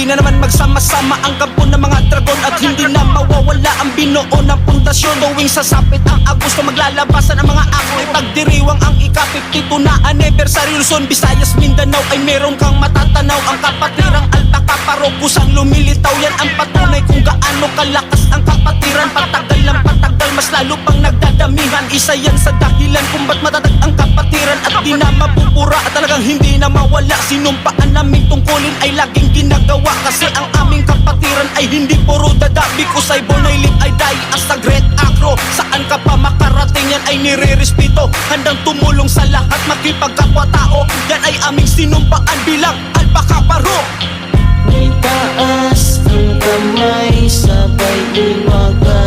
na naman magsama-sama ang kampo ng mga dragon. At hindi na mawawala ang binuo ng pundasyon. Tuwing sasapit ang Agosto, maglalabasan ang mga ako'y tagdiriwang ang ika-52 na anibersaryo. Luzon, Visayas, Mindanao ay meron kang matatanaw. Ang kapatirang Alta Caparo, kusang lumilitaw. Yan ang patunay kung gaano kalakas ang kapatiran. Patagal ng patagal, mas lalo pang nagdadamihan. Isa yan sa dahilan kung ba't matatag ang kapatiran. At di na mapupura at talagang hindi na mawala. Sinumpaan naming tungkulin ay laging ginagawa. Kasi ang aming kapatiran ay hindi puro dada. Because I born, I live, I die as a great acro. Saan ka pa makarating, yan ay nire-respeto. Handang tumulong sa lahat, makipagkapwa-tao. Yan ay aming sinumpaan bilang Alta Caparo. Itaas ang kamay, sabay iwagan.